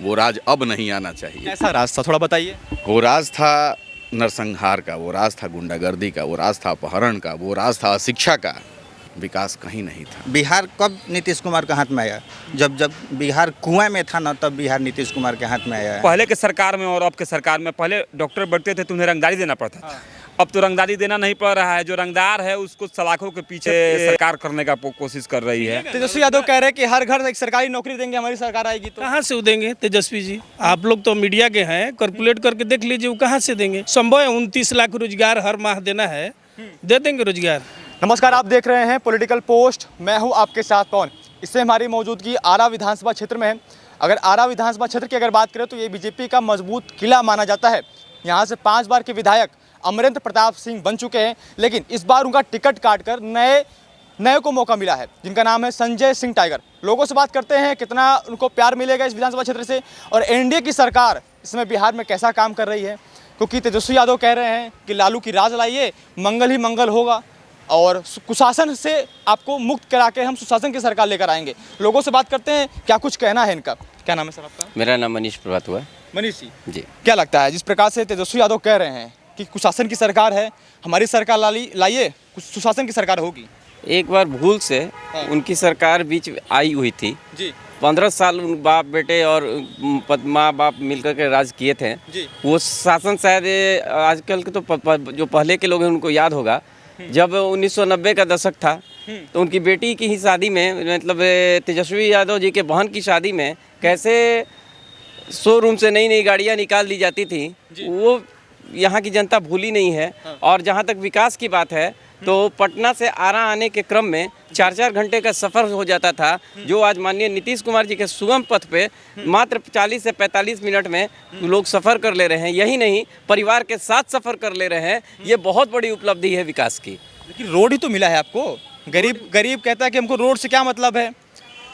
वो राज अब नहीं आना चाहिए। ऐसा राज था, थोड़ा बताइए। वो राज था नरसंहार का, वो राज था गुंडागर्दी का, वो राज था अपहरण का, वो राज था अशिक्षा का। विकास कहीं नहीं था। बिहार कब नीतीश कुमार के हाथ में आया? जब जब बिहार कुएं में था ना, तब बिहार नीतीश कुमार के हाथ में आया है। पहले के सरकार में और अब के सरकार में, पहले डॉक्टर बढ़ते थे तो उन्हें रंगदारी देना पड़ता था। अब तो रंगदारी देना नहीं पड़ रहा है। जो रंगदार है उसको सलाखों के पीछे सरकार करने का कोशिश कर रही है। तेजस्वी यादव कह रहे हैं कि हर घर एक सरकारी नौकरी देंगे, हमारी सरकार आएगी तो। कहाँ से वो देंगे तेजस्वी जी? आप लोग तो मीडिया के हैं, कैलकुलेट करके देख लीजिए वो कहाँ से देंगे। संभव है 29 लाख रोजगार हर माह देना है, दे देंगे रोजगार। नमस्कार, आप देख रहे हैं पॉलिटिकल पोस्ट। मैं हूं आपके साथ पवन। इससे हमारी मौजूदगी आरा विधानसभा क्षेत्र में है। अगर आरा विधानसभा क्षेत्र की अगर बात करें तो ये बीजेपी का मजबूत किला माना जाता है। यहाँ से 5 बार के विधायक अमरेंद्र प्रताप सिंह बन चुके हैं, लेकिन इस बार उनका टिकट काटकर नए को मौका मिला है, जिनका नाम है संजय सिंह टाइगर। लोगों से बात करते हैं कितना उनको प्यार मिलेगा इस विधानसभा क्षेत्र से, और एनडीए की सरकार इसमें बिहार में कैसा काम कर रही है। क्योंकि तेजस्वी यादव कह रहे हैं कि लालू की राज लाइए, मंगल ही मंगल होगा, और कुशासन से आपको मुक्त करा के हम सुशासन की सरकार लेकर आएंगे। लोगों से बात करते हैं क्या कुछ कहना है इनका। क्या नाम है सर आपका? मेरा नाम मनीष प्रभात हुआ। मनीष जी, जी, क्या लगता है जिस प्रकार से तेजस्वी यादव कह रहे हैं कि कुशासन की सरकार है, हमारी सरकार लाइए, कुछ सुशासन की सरकार होगी? एक बार भूल से उनकी सरकार बीच आई हुई थी जी 15 साल उन बाप बेटे और माँ बाप मिलकर के राज किए थे जी। वो शासन शायद आजकल के तो जो पहले के लोग हैं उनको याद होगा। जब 1990 का दशक था तो उनकी बेटी की ही शादी में, मतलब तेजस्वी यादव जी के बहन की शादी में कैसे शोरूम से नई नई गाड़ियाँ निकाल दी जाती थी, वो यहाँ की जनता भूली नहीं है। और जहाँ तक विकास की बात है तो पटना से आरा आने के क्रम में 4-4 घंटे का सफ़र हो जाता था, जो आज माननीय नीतीश कुमार जी के सुगम पथ पे मात्र 40 से 45 मिनट में लोग सफ़र कर ले रहे हैं। यही नहीं, परिवार के साथ सफ़र कर ले रहे हैं। ये बहुत बड़ी उपलब्धि है विकास की। लेकिन रोड ही तो मिला है आपको। गरीब कहता है कि हमको रोड से क्या मतलब है,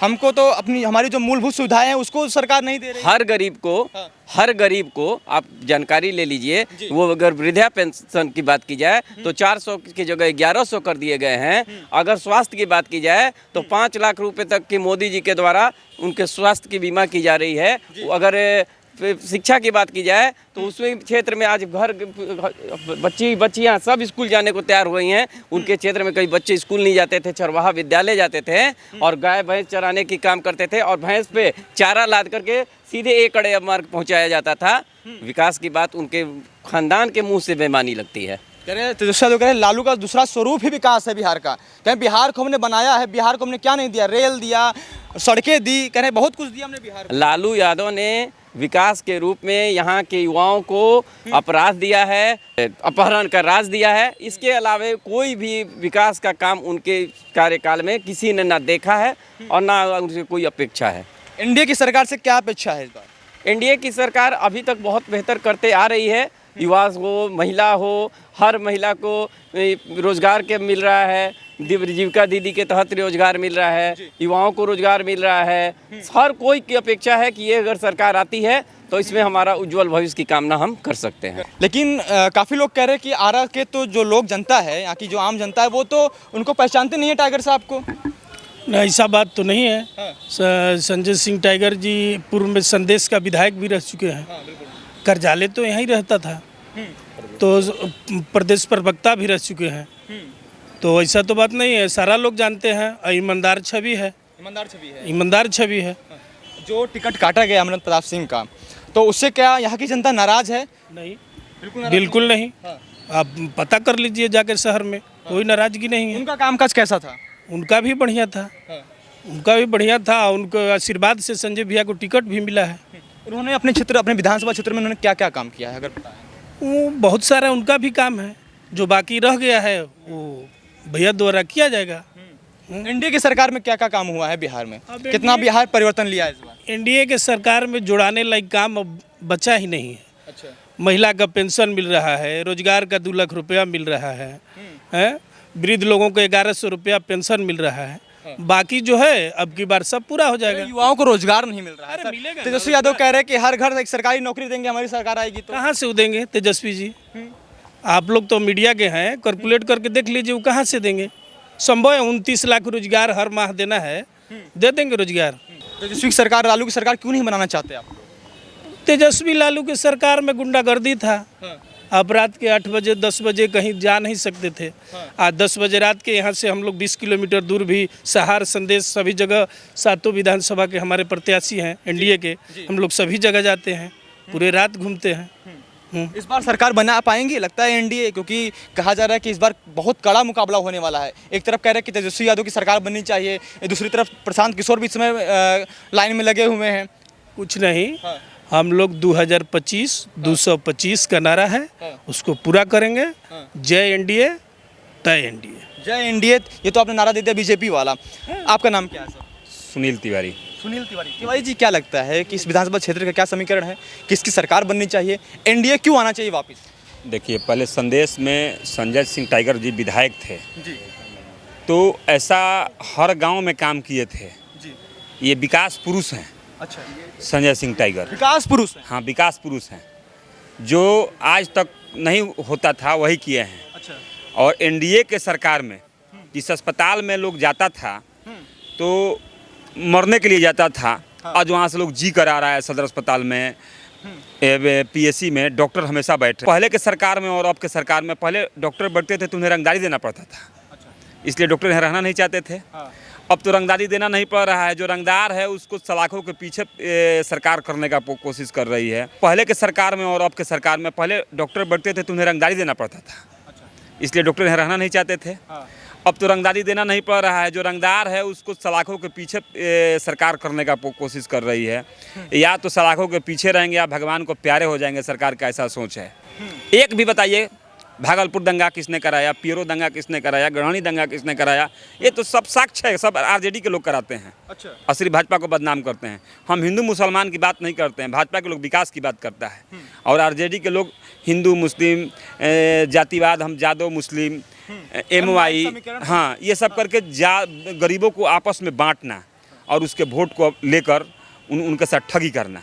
हमको तो हमारी जो मूलभूत सुविधाएं हैं उसको सरकार नहीं दे रही। हर गरीब को आप जानकारी ले लीजिए। वो अगर वृद्धा पेंशन की बात की जाए तो 400 की जगह 1100 कर दिए गए हैं। अगर स्वास्थ्य की बात की जाए तो 5 लाख रुपए तक की मोदी जी के द्वारा उनके स्वास्थ्य की बीमा की जा रही है। अगर शिक्षा की बात की जाए तो उसमें क्षेत्र में आज घर बच्चियाँ सब स्कूल जाने को तैयार हुई हैं। उनके क्षेत्र में कई बच्चे स्कूल नहीं जाते थे, चरवाहा विद्यालय जाते थे और गाय भैंस चराने की काम करते थे, और भैंस पे चारा लाद करके सीधे एक कड़े मार्ग पहुंचाया जाता था। विकास की बात उनके खानदान के मुंह से बेमानी लगती है। कह रहे तेजस्वी यादव कह रहे लालू का दूसरा स्वरूप ही विकास है बिहार का। कहें बिहार को हमने बनाया है, बिहार को हमने क्या नहीं दिया, रेल दिया, सड़कें दी, कह रहे बहुत कुछ दिया हमने बिहार को। लालू यादव ने विकास के रूप में यहाँ के युवाओं को अपराध दिया है, अपहरण का राज दिया है। इसके अलावा कोई भी विकास का काम उनके कार्यकाल में किसी ने ना देखा है और ना उनसे कोई अपेक्षा है। एनडीए की सरकार से क्या अपेक्षा है इस बार? एनडीए की सरकार अभी तक बहुत बेहतर करते आ रही है। युवा हो, महिला हो, हर महिला को रोजगार के मिल रहा है। जीविका दीदी के तहत रोजगार मिल रहा है, युवाओं को रोजगार मिल रहा है। हर कोई की अपेक्षा है कि ये अगर सरकार आती है तो इसमें हमारा उज्जवल भविष्य की कामना हम कर सकते हैं। लेकिन काफ़ी लोग कह रहे हैं कि आरा के तो जो लोग जनता है, यहाँ की जो आम जनता है, वो तो उनको पहचानते नहीं है टाइगर साहब को। नहीं, ऐसा बात तो नहीं है। संजय सिंह टाइगर जी पूर्व में संदेश का विधायक भी रह चुके हैं। करजाले तो यहीं रहता था, तो प्रदेश प्रवक्ता भी रह चुके हैं। तो ऐसा तो बात नहीं है, सारा लोग जानते हैं। ईमानदार छवि है। ईमानदार छवि है। जो टिकट काटा गया अमरेंद्र प्रताप सिंह का, तो उससे क्या यहाँ की जनता नाराज है? नहीं, बिल्कुल नहीं। आप पता कर लीजिए जाकर शहर में, कोई नाराजगी नहीं है। उनका कामकाज कैसा था? उनका भी बढ़िया था। उनके आशीर्वाद से संजय भैया को टिकट भी मिला है। उन्होंने अपने क्षेत्र, अपने विधानसभा क्षेत्र में उन्होंने क्या क्या काम किया है अगर पता है? वो बहुत सारा उनका भी काम है, जो बाकी रह गया है वो भैया द्वारा किया जाएगा। एनडीए की सरकार में क्या क्या काम हुआ है बिहार में? कितना बिहार परिवर्तन लिया है इस बार? एनडीए के सरकार में जुड़ाने लायक काम अब बचा ही नहीं है। अच्छा। महिला का पेंशन मिल रहा है, रोजगार का 2 लाख रुपया मिल रहा है, वृद्ध लोगों को 1100 रुपया पेंशन मिल रहा है। बाकी जो है अब की बार सब पूरा हो जाएगा। युवाओं को रोजगार नहीं मिल रहा है सर। मिलेगा। तेजस्वी यादव कह रहे हैं कि हर घर एक सरकारी नौकरी देंगे, हमारी सरकार आएगी तो। कहाँ से वो देंगे तेजस्वी जी? आप लोग तो मीडिया के हैं, कैलकुलेट करके देख लीजिए वो कहाँ से देंगे। संभव है 29 लाख रोजगार हर माह देना है, दे देंगे रोजगार। तेजस्वी की सरकार, लालू की सरकार क्यों नहीं बनाना चाहते आप? तेजस्वी लालू की सरकार में गुंडागर्दी था। अब रात के 8 बजे 10 बजे कहीं जा नहीं सकते थे। आज 10 बजे रात के यहाँ से हम लोग 20 किलोमीटर दूर भी सहार संदेश सभी जगह 7 विधानसभा के हमारे प्रत्याशी हैं एनडीए के, हम लोग सभी जगह जाते हैं, पूरे रात घूमते हैं। इस बार सरकार बना पाएंगी लगता है एनडीए, क्योंकि कहा जा रहा है कि इस बार बहुत कड़ा मुकाबला होने वाला है। एक तरफ कह रहे हैं कि तेजस्वी यादव की सरकार बननी चाहिए, दूसरी तरफ प्रशांत किशोर भी इस समय लाइन में लगे हुए हैं। कुछ नहीं, हम लोग 2025 225 का नारा है, उसको पूरा करेंगे। जय एनडीए तय एनडीए। जय एनडीए, ये तो आपने नारा दे दिया बीजेपी वाला। आपका नाम क्या है सर? सुनील तिवारी। सुनील तिवारी। तिवारी जी, क्या लगता है कि इस विधानसभा क्षेत्र का क्या समीकरण है, किसकी सरकार बननी चाहिए, एनडीए क्यों आना चाहिए वापस? देखिए, पहले संदेश में संजय सिंह टाइगर जी विधायक थे जी तो ऐसा हर गांव में काम किए थे। जी। ये विकास पुरुष हैं अच्छा, संजय सिंह टाइगर। विकास पुरुष है। हाँ, विकास पुरुष हैं, जो आज तक नहीं होता था वही किए हैं। अच्छा। और एनडीए के सरकार में जिस अस्पताल में लोग जाता था तो मरने के लिए जाता था, आज वहाँ से लोग जी कर आ रहा है। सदर अस्पताल में पीएससी में डॉक्टर हमेशा बैठे। पहले के सरकार में और अब के सरकार में, पहले डॉक्टर बैठते थे तो उन्हें रंगदारी देना पड़ता था, इसलिए डॉक्टर यहाँ रहना नहीं चाहते थे। अब तो रंगदारी देना नहीं पड़ रहा है, जो रंगदार है उसको सलाखों के पीछे सरकार करने का कोशिश कर रही है। पहले के सरकार में और अब के सरकार में, पहले डॉक्टर बैठते थे तो उन्हें रंगदारी देना पड़ता था, इसलिए डॉक्टर यहाँ रहना नहीं चाहते थे। अब तो रंगदारी देना नहीं पड़ रहा है, जो रंगदार है उसको सलाखों के पीछे सरकार करने का कोशिश कर रही है। या तो सलाखों के पीछे रहेंगे या भगवान को प्यारे हो जाएंगे, सरकार का ऐसा सोच है। एक भी बताइए, भागलपुर दंगा किसने कराया, पीरो दंगा किसने कराया, गढ़ानी दंगा किसने कराया? ये तो सब साक्ष्य है, सब आरजेडी के लोग कराते हैं। अच्छा। असली भाजपा को बदनाम करते हैं। हम हिंदू मुसलमान की बात नहीं करते हैं, भाजपा के लोग विकास की बात करता है। और आरजेडी के लोग हिंदू मुस्लिम जातिवाद, हम जादव मुस्लिम एमवाई, हाँ, ये सब करके गरीबों को आपस में बांटना और उसके वोट को लेकर उनके साथ ठगी करना।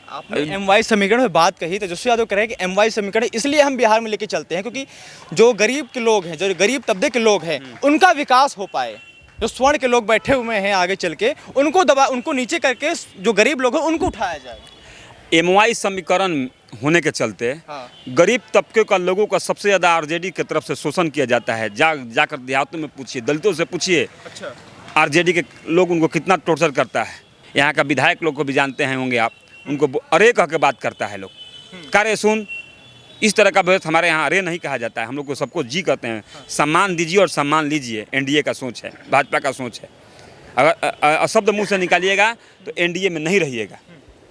आपने एमवाई समीकरण में बात कही, तेजस्वी यादव कह रहे हैं कि एमवाई समीकरण इसलिए हम बिहार में लेके चलते हैं क्योंकि जो गरीब के लोग हैं, जो गरीब तबके के लोग हैं, उनका विकास हो पाए। जो स्वर्ण के लोग बैठे हुए हैं आगे चल के, उनको नीचे करके जो गरीब लोग हैं उनको उठाया जाए। एमवाई समीकरण होने के चलते गरीब तबके का लोगों का सबसे ज़्यादा आरजेडी की तरफ से शोषण किया जाता है। जाकर देहातों में पूछिए, दलितों से पूछिए, अच्छा, आरजेडी के लोग उनको कितना टॉर्चर करता है। यहाँ का विधायक लोग को भी जानते हैं होंगे आप, उनको अरे कह के बात करता है लोग। करे सुन, इस तरह का व्यवस्था हमारे यहाँ अरे नहीं कहा जाता है, हम लोग को सबको जी कहते हैं। सम्मान दीजिए और सम्मान लीजिए, एनडीए का सोच है, भाजपा का सोच है। अगर शब्द मुँह से निकालिएगा तो एनडीए में नहीं रहिएगा।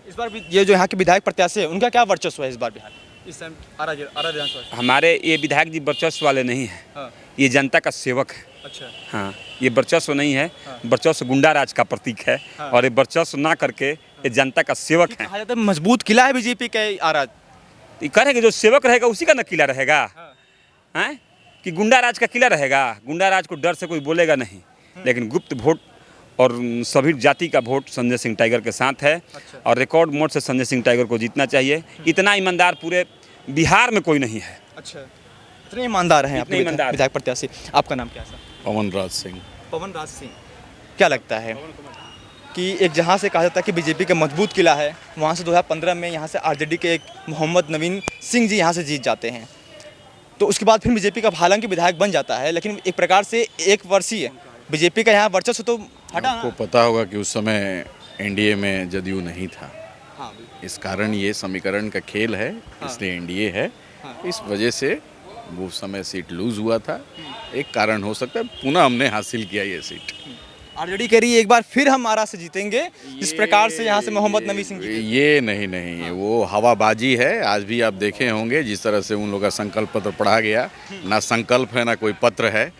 इस बार भी ये जो यहाँ के विधायक प्रत्याशी है उनका क्या वर्चस्व है इस बार बिहार इस टाइम आरा विधानसभा? हमारे ये विधायक जी वर्चस्व वाले नहीं हैं, ये जनता का सेवक है। अच्छा। हाँ, ये वर्चस्व नहीं है, वर्चस्व गुंडा राज का प्रतीक है। और ये वर्चस्व ना करके ये जनता का सेवक है। कहा जाता है मजबूत किला है बीजेपी का आरा। करेंगे, जो सेवक रहेगा उसी का ना किला रहेगा, हैं? कि गुंडा राज का किला रहेगा? गुंडा राज को डर से कोई बोलेगा नहीं, लेकिन गुप्त वोट और सभी जाति का वोट संजय सिंह टाइगर के साथ है। अच्छा। और रिकॉर्ड मोड से संजय सिंह टाइगर को जीतना चाहिए। इतना ईमानदार पूरे बिहार में कोई नहीं है। अच्छा, इतने ईमानदार हैं इतने आपके ईमानदार विधायक प्रत्याशी। आपका नाम क्या है सर? पवन राज सिंह। पवन राज सिंह। क्या लगता है कि एक जहाँ से कहा जाता है कि बीजेपी का मजबूत किला है, वहाँ से 2015 में यहाँ से आरजेडी के एक मोहम्मद नवीन सिंह जी यहाँ से जीत जाते हैं, तो उसके बाद फिर बीजेपी का हालांकि विधायक बन जाता है, लेकिन एक प्रकार से एक वर्षीय बीजेपी का यहाँ वर्चस्व तो हटा। आपको पता होगा कि उस समय एनडीए में जदयू नहीं था। हाँ, इस कारण ये समीकरण का खेल है, इसलिए एनडीए है। इस वजह से वो समय सीट लूज हुआ था, एक कारण हो सकता है। पुनः हमने हासिल किया ये सीट। आरजेडी कह रही है एक बार फिर हम आरा से जीतेंगे, जिस प्रकार से यहाँ से मोहम्मद नबी सिंह जीते। ये नहीं, वो हवाबाजी है। आज भी आप देखे होंगे जिस तरह से उन लोगों का संकल्प पत्र पढ़ा गया, ना संकल्प है, ना कोई पत्र है,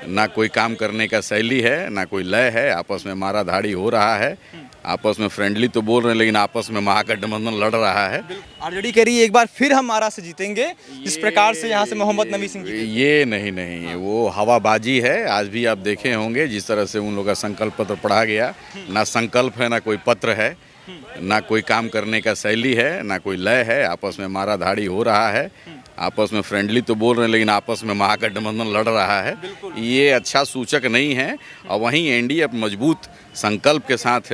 ना कोई काम करने का शैली है, ना कोई लय है। आपस में मारा धाड़ी हो रहा है, आपस में फ्रेंडली तो बोल रहे हैं, लेकिन आपस में महागठबंधन लड़ रहा है। आरजेडी कह रही है एक बार फिर हम आरा से जीतेंगे, जिस प्रकार से यहाँ से मोहम्मद नबी सिंह जीते। ये नहीं, वो हवाबाजी है। आज भी आप देखे होंगे जिस तरह से उन लोगों का संकल्प पत्र पढ़ा गया, ना संकल्प है, ना कोई पत्र है, ना कोई काम करने का शैली है, ना कोई लय है। आपस में मारा धाड़ी हो रहा है, आपस में फ्रेंडली तो बोल रहे हैं, लेकिन आपस में महागठबंधन लड़ रहा है। ये अच्छा सूचक नहीं है। और वहीं एनडीए मजबूत संकल्प के साथ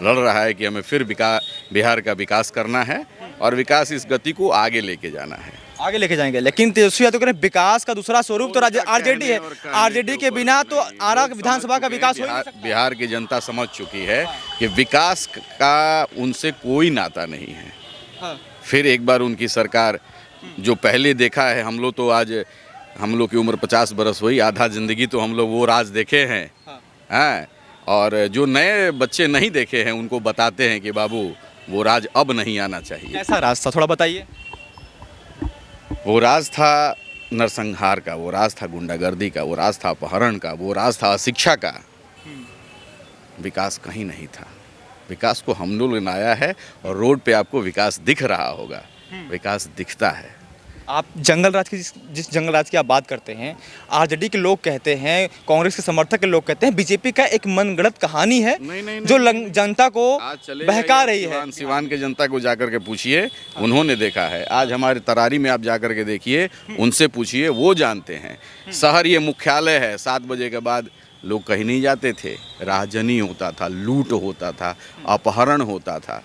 लड़ रहा है कि हमें फिर बिहार का विकास करना है और विकास इस गति को आगे लेके जाना है। आगे लेके जाएंगे, लेकिन तेजस्वी यादव कह रहे हैं विकास का दूसरा स्वरूप तो आरजेडी है। आरजेडी के बिना तो आरा विधानसभा का विकास हो ही नहीं सकता। बिहार की जनता समझ चुकी है कि विकास का उनसे कोई नाता नहीं है। हाँ। फिर एक बार उनकी सरकार जो पहले देखा है, हम लोग तो आज हम लोग की उम्र 50 बरस हुई, आधा जिंदगी तो हम लोग वो राज देखे हैं। हाँ। और जो नए बच्चे नहीं देखे हैं उनको बताते हैं कि बाबू वो राज अब नहीं आना चाहिए। ऐसा रास्ता थोड़ा बताइए। वो राज था नरसंहार का, वो राज था गुंडागर्दी का, वो राज था अपहरण का, वो राज था अशिक्षा का। विकास कहीं नहीं था। विकास को हम लोग लाया है और रोड पे आपको विकास दिख रहा होगा। विकास दिखता है। आप जंगल राज की जिस जंगल राज की आप बात करते हैं, आरजेडी के लोग कहते हैं, कांग्रेस के समर्थक के लोग कहते हैं बीजेपी का एक मनगढ़ंत कहानी है जो जनता को बहका रही है। सिवान के जनता को जाकर के पूछिए, उन्होंने देखा है। आज हमारे तरारी में आप जाकर के देखिए, उनसे पूछिए, वो जानते हैं। शहर ये मुख्यालय है, 7 बजे के बाद लोग कहीं नहीं जाते थे। राहजनी होता था, लूट होता था, अपहरण होता था।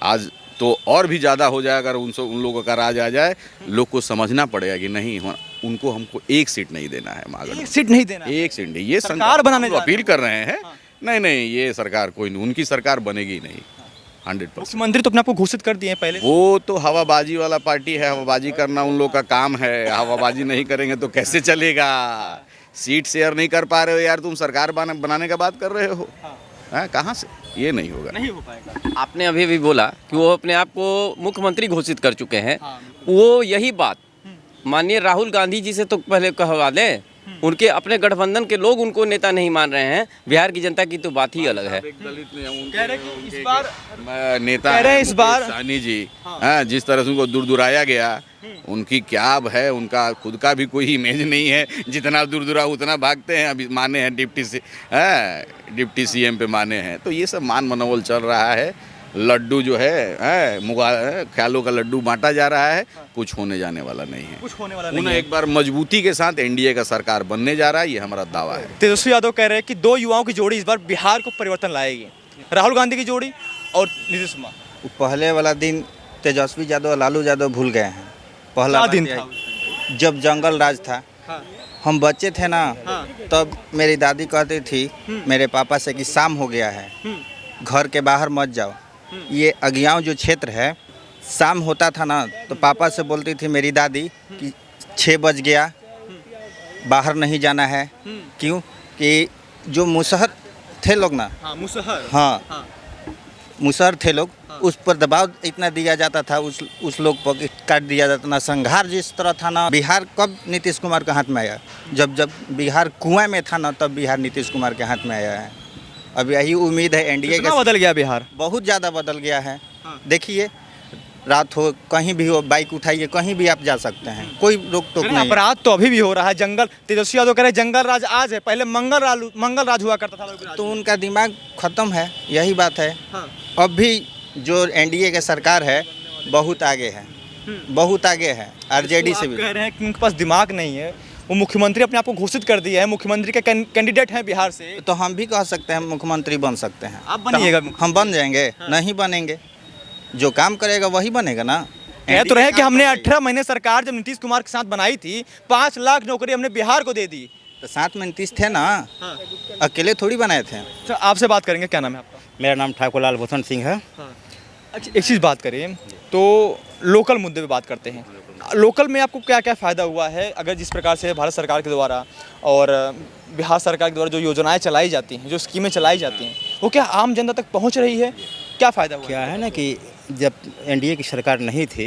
आज तो और भी ज़्यादा हो जाए। अगर उन लोगों का राज आ जाए, लोग को समझना पड़ेगा कि नहीं, उनको हमको एक सीट नहीं देना है। महागठबंधन एक सीट नहीं देना, एक सीट नहीं। ये सरकार बनाने जा रहे हैं। अपील कर रहे हैं। नहीं, ये सरकार कोई नहीं, उनकी सरकार बनेगी नहीं। 100%। मुख्यमंत्री तो अपने आप को घोषित कर दिए हैं पहले। वो तो हवाबाजी वाला पार्टी है, हवाबाजी करना उन लोग का काम है। हवाबाजी नहीं करेंगे तो कैसे चलेगा? सीट शेयर नहीं कर पा रहे हो यार, तुम सरकार बनाने का बात कर रहे हो? हाँ, कहाँ से? ये नहीं होगा, नहीं हो पाएगा। आपने अभी भी बोला कि वो अपने आप को मुख्यमंत्री घोषित कर चुके हैं। वो यही बात माननीय राहुल गांधी जी से तो पहले कहवा दें। उनके अपने गठबंधन के लोग उनको नेता नहीं मान रहे हैं। बिहार की जनता की तो बात ही अलग है। कह रहे कि इस बार नेता कह रहे हैं इस बार सानी जी, हाँ, जिस तरह से उनको दूरदुराया गया, उनकी क्या अब है, उनका खुद का भी कोई इमेज नहीं है। जितना दूरदुरा उतना भागते हैं। अभी माने हैं डिप्टी सीएम पे माने हैं। तो ये सब मान मनोबल चल रहा है। लड्डू जो है ख्यालों का लड्डू बांटा जा रहा है। कुछ होने जाने वाला नहीं है। कुछ होने वाला नहीं उन्हें है। एक बार मजबूती के साथ एनडीए का सरकार बनने जा रहा है, ये हमारा दावा है। तेजस्वी यादव कह रहे हैं कि 2 युवाओं की जोड़ी इस बार बिहार को परिवर्तन लाएगी। राहुल गांधी की जोड़ी और नीतीश कुमार। पहले वाला दिन तेजस्वी यादव और लालू यादव भूल गए हैं। पहला दिन बात था यह, जब जंगल राज था, हम बच्चे थे ना, तब मेरी दादी कहती थी मेरे पापा से कि शाम हो गया है, घर के बाहर मत जाओ। ये अगियाव जो क्षेत्र है, शाम होता था ना तो पापा से बोलती थी मेरी दादी कि 6 बज गया, बाहर नहीं जाना है। क्यों? कि जो मुसहर थे लोग ना, मुसहर, हाँ, मुसहर थे लोग, उस पर दबाव इतना दिया जाता था, उस लोग पर काट दिया जाता ना। संघार जिस तरह था ना, बिहार कब नीतीश कुमार के हाथ में आया? जब बिहार कुएं में था ना, तब बिहार नीतीश कुमार के हाथ में आया है। अब यही उम्मीद है एनडीए कितना बदल गया बिहार? बहुत ज़्यादा बदल गया है। देखिए, रात हो, कहीं भी हो, बाइक उठाइए, कहीं भी आप जा सकते हैं, कोई रोक टोक नहीं। अपराध तो अभी भी हो रहा है। जंगल, तेजस्वी यादव कह रहे हैं जंगल राज आज है, पहले मंगल राज हुआ करता था। तो उनका दिमाग खत्म है, यही बात है। अब भी जो एनडीए की सरकार है बहुत आगे है, बहुत आगे है आरजेडी से भी। कह रहे हैं कि उनके पास दिमाग नहीं है, वो मुख्यमंत्री अपने आप को घोषित कर दिया है, मुख्यमंत्री के कैंडिडेट हैं बिहार से। तो हम भी कह सकते हैं मुख्यमंत्री बन सकते हैं। आप बनिएगा? हम बन जाएंगे? नहीं बनेंगे। जो काम करेगा वही बनेगा ना। कह तो रहे कि हमने 18 महीने सरकार जब नीतीश कुमार के साथ बनाई थी, 5 लाख नौकरी हमने बिहार को दे दी। तो साथ में नीतीश थे ना, अकेले थोड़ी बनाए थे। अच्छा, आपसे बात करेंगे, क्या नाम है आपका? मेरा नाम ठाकुर लाल भूषण सिंह है। अच्छा, एक चीज़ बात करें तो लोकल मुद्दे पे बात करते हैं। लोकल में आपको क्या क्या फ़ायदा हुआ है? अगर जिस प्रकार से भारत सरकार के द्वारा और बिहार सरकार के द्वारा जो योजनाएं चलाई जाती हैं, जो स्कीमें चलाई जाती हैं, वो क्या आम जनता तक पहुंच रही है? क्या फ़ायदा हुआ? क्या है ना कि जब एनडीए की सरकार नहीं थी,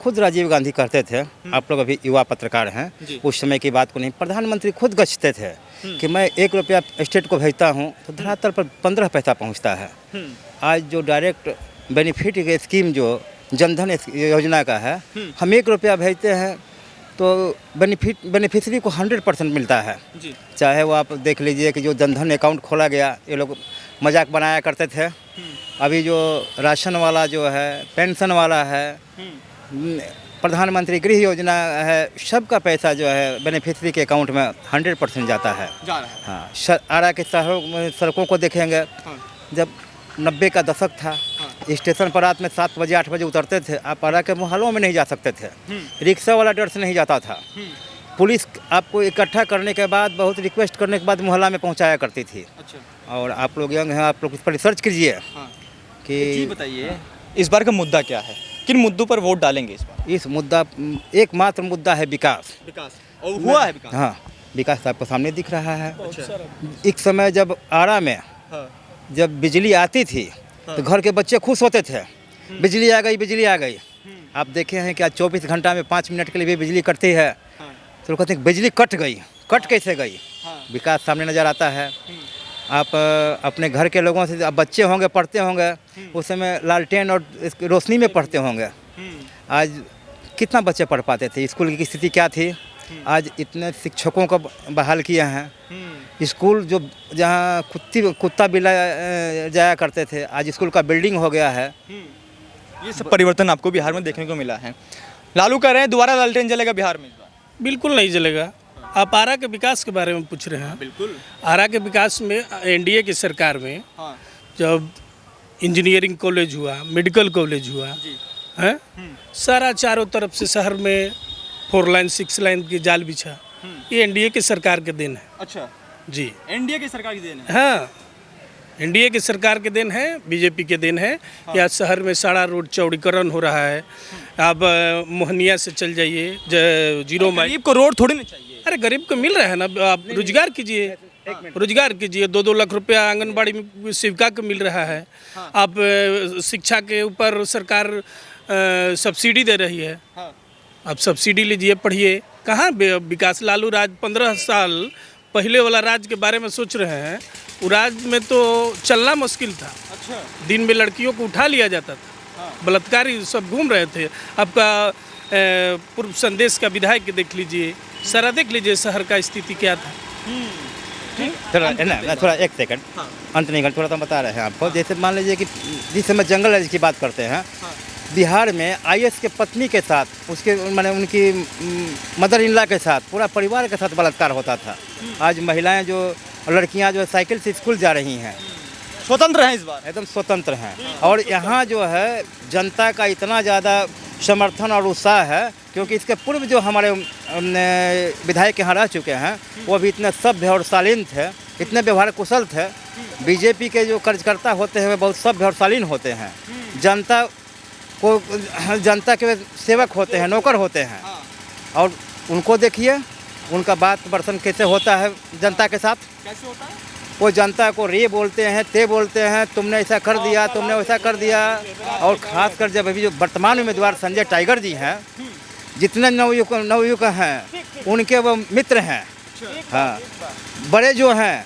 खुद राजीव गांधी कहते थे, आप लोग अभी युवा पत्रकार हैं, उस समय की बात को नहीं, प्रधानमंत्री खुद गश्ते थे कि मैं 1 रुपया स्टेट को भेजता हूँ तो धरातल पर 15 पैसा पहुँचता है। आज जो डायरेक्ट बेनिफिट की स्कीम जो जनधन योजना का है, हम 1 रुपया भेजते हैं तो बेनिफिशरी को 100% मिलता है। चाहे वो आप देख लीजिए कि जो जनधन अकाउंट खोला गया, ये लोग मजाक बनाया करते थे। अभी जो राशन वाला जो है, पेंशन वाला है, प्रधानमंत्री गृह योजना है, सबका पैसा जो है बेनिफिशरी के अकाउंट में 100% जाता है। जा रहा है। हाँ, आरा के शहरों में सड़कों को देखेंगे, जब 90 का दशक था। स्टेशन पर रात में 7 बजे 8 बजे उतरते थे, आप आरा के मोहल्लों में नहीं जा सकते थे। रिक्शा वाला डर से नहीं जाता था। पुलिस आपको इकट्ठा करने के बाद, बहुत रिक्वेस्ट करने के बाद मोहल्ला में पहुंचाया करती थी। अच्छा, और आप लोग यंग हैं, आप लोग इस पर रिसर्च कीजिए जी कि बताइए इस बार का मुद्दा क्या है, किन मुद्दों पर वोट डालेंगे इस बार? इस मुद्दा, एकमात्र मुद्दा है विकास। विकास, और हुआ है विकास? हाँ, विकास आपको सामने दिख रहा है। एक समय जब आरा में हाँ, जब बिजली आती थी तो घर के बच्चे खुश होते थे, बिजली आ गई, बिजली आ गई। आप देखे हैं कि आज 24 घंटा में 5 मिनट के लिए भी बिजली कटती है, तो लोग कहते हैं बिजली कट गई, कट कैसे गई? विकास सामने नज़र आता है। आप अपने घर के लोगों से, अब बच्चे होंगे पढ़ते होंगे, उस समय लालटेन और रोशनी में पढ़ते होंगे। आज कितना बच्चे पढ़ पाते थे? स्कूल की स्थिति क्या थी? आज इतने शिक्षकों को बहाल किए हैं। स्कूल जो जहाँ कुत्ता बिल्ला जाया करते थे, आज स्कूल का बिल्डिंग हो गया है। ये सब परिवर्तन आपको बिहार में देखने को मिला है। लालू कह रहे हैं दोबारा लालटेन जलेगा बिहार में इस बार। बिल्कुल नहीं जलेगा। आप आरा के विकास के बारे में पूछ रहे हैं। बिल्कुल। आरा के विकास में एनडीए की सरकार में हाँ, जब इंजीनियरिंग कॉलेज हुआ, मेडिकल कॉलेज हुआ है, सारा चारों तरफ से शहर में 4 लाइन 6 लाइन की जाल बिछा, ये एनडीए की सरकार के देन है। अच्छा, जी एनडीए की सरकार की देन है। हाँ, एनडीए की सरकार के देन है, बीजेपी के देन है। या शहर में सारा रोड चौड़ीकरण हो रहा है। आप मोहनिया से चल जाइए, 0 माइल। गरीब को रोड थोड़ी ना चाहिए। अरे गरीब को मिल रहा है ना, आप रोजगार कीजिए, रोजगार कीजिए। 2-2 लाख रुपया आंगनबाड़ी में सेविका को मिल रहा है। आप शिक्षा के ऊपर सरकार सब्सिडी दे रही है, आप सब्सिडी लीजिए, पढ़िए। कहाँ विकास? लालू राज 15 साल पहले वाला राज के बारे में सोच रहे हैं। वो राज में तो चलना मुश्किल था। अच्छा, दिन में लड़कियों को उठा लिया जाता था, बलात्कारी सब घूम रहे थे। आपका पूर्व संदेश का विधायक देख लीजिए, सारा देख लीजिए शहर का स्थिति क्या था। थोड़ा एक सेकंड, अंत नहीं कर, थोड़ा सा बता रहे हैं आपको। जैसे मान लीजिए कि जिस समय जंगल राज की बात करते हैं, बिहार में आईएएस के पत्नी के साथ, उसके माने उनकी मदर इन लॉ के साथ, पूरा परिवार के साथ बलात्कार होता था। आज महिलाएं जो, लड़कियां जो साइकिल से स्कूल जा रही हैं, स्वतंत्र हैं इस बार, एकदम स्वतंत्र हैं। और यहाँ जो है जनता का इतना ज़्यादा समर्थन और उत्साह है, क्योंकि इसके पूर्व जो हमारे विधायक यहाँ रह चुके हैं, वो भी इतने सभ्य और शालीन थे, इतने व्यवहार कुशल थे। बीजेपी के जो कार्यकर्ता होते हैं वे बहुत सभ्य और शालीन होते हैं, जनता जनता के सेवक होते हैं, नौकर होते हैं। और उनको देखिए, उनका बात बर्तन कैसे होता है जनता के साथ, कैसे होता है? वो जनता को रे बोलते हैं, ते बोलते हैं, तुमने ऐसा कर दिया, तुमने वैसा कर दिया। और ख़ासकर जब अभी जो वर्तमान उम्मीदवार संजय टाइगर जी हैं, जितने नवयुवक हैं उनके वो मित्र हैं। हाँ, बड़े जो हैं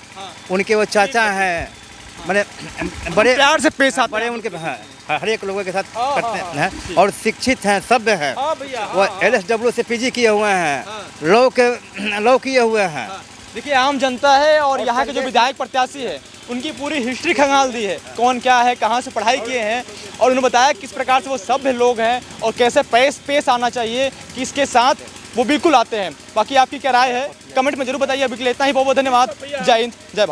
उनके वो चाचा हैं, मैंने बड़े प्यार से पेश आते बड़े उनके, हाँ, हर एक लोगों के साथ करते हैं। और शिक्षित हैं, सभ्य हैं। वो LSW से PG किए हुए हैं, लॉ किए हुए हैं। देखिए, आम जनता है और यहाँ के जो विधायक प्रत्याशी है उनकी पूरी हिस्ट्री खंगाल दी है, कौन क्या है, कहाँ से पढ़ाई किए हैं, और उन्होंने बताया किस प्रकार से वो सभ्य लोग हैं और कैसे पेश आना चाहिए, किसके साथ वो बिल्कुल आते हैं। बाकी आपकी क्या राय है कमेंट में जरूर बताइए। अभी के लिए इतना ही, बहुत बहुत धन्यवाद। जय हिंद, जय भारत।